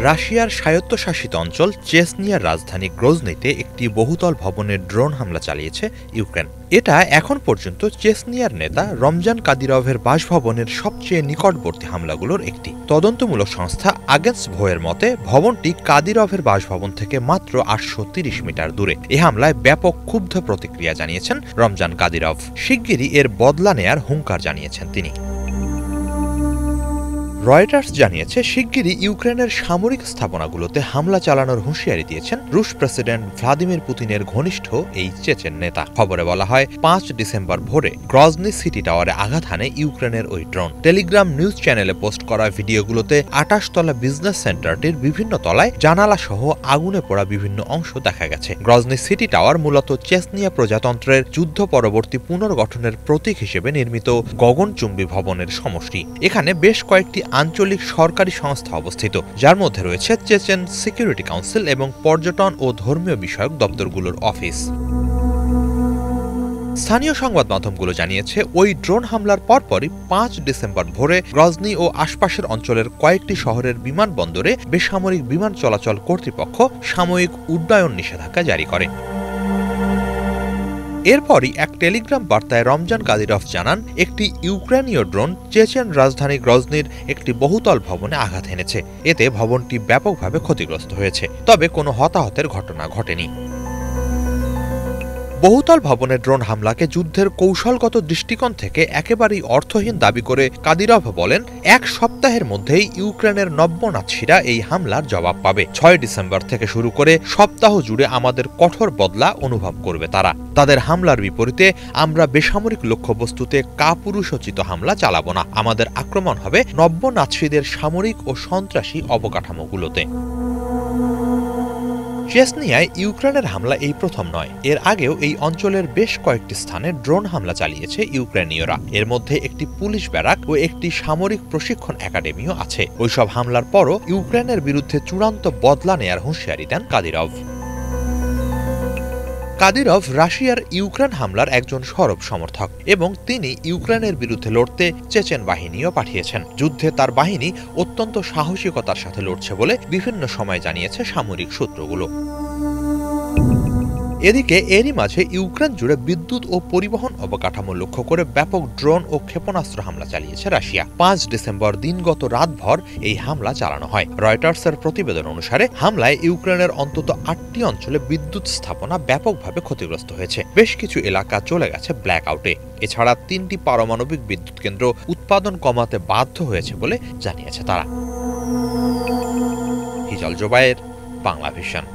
রাশিয়ার স্বায়ত্তশাসিত অঞ্চল চেচনিয়ার রাজধানী গ্রোজনিতে একটি বহুতল ভবনে ড্রোন হামলা চালিয়েছে ইউক্রেন। এটা এখন পর্যন্ত চেচনিয়ার নেতা রমজান কাদিরভের বাসভবনের সবচেয়ে নিকটবর্তী হামলাগুলোর একটি। তদন্তমূলক সংস্থা আগেন্স ভোয়ের মতে ভবনটি কাদিরভের বাসভবন থেকে মাত্র ৮৩০ মিটার দূরে। এ হামলায় ব্যাপক ক্ষুব্ধ প্রতিক্রিয়া জানিয়েছেন রমজান কাদিরভ। শিগগিরই এর বদলা নেয়ার হুঙ্কার জানিয়েছেন তিনি। রয়টার্স জানিয়েছে শিগগিরই ইউক্রেনের সামরিক স্থাপনাগুলোতে হামলা চালানোর হুঁশিয়ারি দিয়েছেন রুশ প্রেসিডেন্ট ভ্লাদিমির পুতিনের ঘনিষ্ঠ এই চেচেন নেতা। খবরে বলা হয় ৫ ডিসেম্বর ভোরে গ্রজনি সিটি টাওয়ারে আঘাত হানে ইউক্রেনের ওই ড্রোন। টেলিগ্রাম নিউজ চ্যানেলে পোস্ট করা ভিডিওগুলোতে ২৮ তলা বিজনেস সেন্টারটির বিভিন্ন তলায় জানালা সহ আগুনে পোড়া বিভিন্ন অংশ দেখা গেছে। গ্রজনি সিটি টাওয়ার মূলত চেচনিয়া প্রজাতন্ত্রের যুদ্ধ পরবর্তী পুনর্গঠনের প্রতীক হিসেবে নির্মিত গগনচুম্বী ভবনের সমষ্টি। এখানে বেশ কয়েকটি আঞ্চলিক সরকারি সংস্থা অবস্থিত, যার মধ্যে রয়েছে চেচেন সিকিউরিটি কাউন্সিল এবং পর্যটন ও ধর্মীয় বিষয়ক দপ্তরগুলোর অফিস। স্থানীয় সংবাদ মাধ্যমগুলো জানিয়েছে ওই ড্রোন হামলার পরপরই ৫ ডিসেম্বর ভোরে গ্রজনি ও আশপাশের অঞ্চলের কয়েকটি শহরের বিমানবন্দরে বেসামরিক বিমান চলাচল কর্তৃপক্ষ সাময়িক উড্ডয়ন নিষেধাজ্ঞা জারি করে। এরপরই এক টেলিগ্রাম বার্তায় রমজান কাদিরভ জানান একটি ইউক্রেনীয় ড্রোন চেচেন রাজধানী গ্রজনির একটি বহুতল ভবনে আঘাত এনেছে। এতে ভবনটি ব্যাপকভাবে ক্ষতিগ্রস্ত হয়েছে, তবে কোনো হতাহতের ঘটনা ঘটেনি। বহুতল ভবনের ড্রোন হামলাকে যুদ্ধের কৌশলগত দৃষ্টিকোণ থেকে একেবারেই অর্থহীন দাবি করে কাদিরভ বলেন, এক সপ্তাহের মধ্যেই ইউক্রেনের নব্যনাৎসীরা এই হামলার জবাব পাবে। ৬ ডিসেম্বর থেকে শুরু করে সপ্তাহ জুড়ে আমাদের কঠোর বদলা অনুভব করবে তারা। তাদের হামলার বিপরীতে আমরা বেসামরিক লক্ষ্যবস্তুতে কাপুরুষোচিত হামলা চালাবো না। আমাদের আক্রমণ হবে নব্যনাৎসীদের সামরিক ও সন্ত্রাসী অবকাঠামোগুলোতে। চেচনিয়ায় ইউক্রেনের হামলা এই প্রথম নয়। এর আগেও এই অঞ্চলের বেশ কয়েকটি স্থানে ড্রোন হামলা চালিয়েছে ইউক্রেনীয়রা। এর মধ্যে একটি পুলিশ ব্যারাক ও একটি সামরিক প্রশিক্ষণ একাডেমিও আছে। ওইসব হামলার পরও ইউক্রেনের বিরুদ্ধে চূড়ান্ত বদলা নেয়ার হুঁশিয়ারি দেন কাদিরভ। কাদিরভ রাশিয়ার ইউক্রেন হামলার একজন সরব সমর্থক এবং তিনি ইউক্রেনের বিরুদ্ধে লড়তে চেচেন বাহিনীও পাঠিয়েছেন। যুদ্ধে তার বাহিনী অত্যন্ত সাহসিকতার সাথে লড়ছে বলে বিভিন্ন সময় জানিয়েছে সামরিক সূত্রগুলো। এদিকে এরই মাঝে ইউক্রেন জুড়ে বিদ্যুৎ ও পরিবহন অবকাঠামো লক্ষ্য করে ব্যাপক ড্রোন ও ক্ষেপণাস্ত্র হামলা চালিয়েছে রাশিয়া। ৫ ডিসেম্বর দিনগত রাতভর এই হামলা চালানো হয়। রয়টার্সের প্রতিবেদন অনুসারে হামলায় ইউক্রেনের অন্তত ৮টি অঞ্চলে বিদ্যুৎ স্থাপনা ব্যাপকভাবে ক্ষতিগ্রস্ত হয়েছে। বেশ কিছু এলাকা চলে গেছে ব্ল্যাক আউটে। এছাড়া ৩টি পারমাণবিক বিদ্যুৎ কেন্দ্র উৎপাদন কমাতে বাধ্য হয়েছে বলে জানিয়েছে তারা। হিজাল জোবায়ের, বাংলা ভিশন।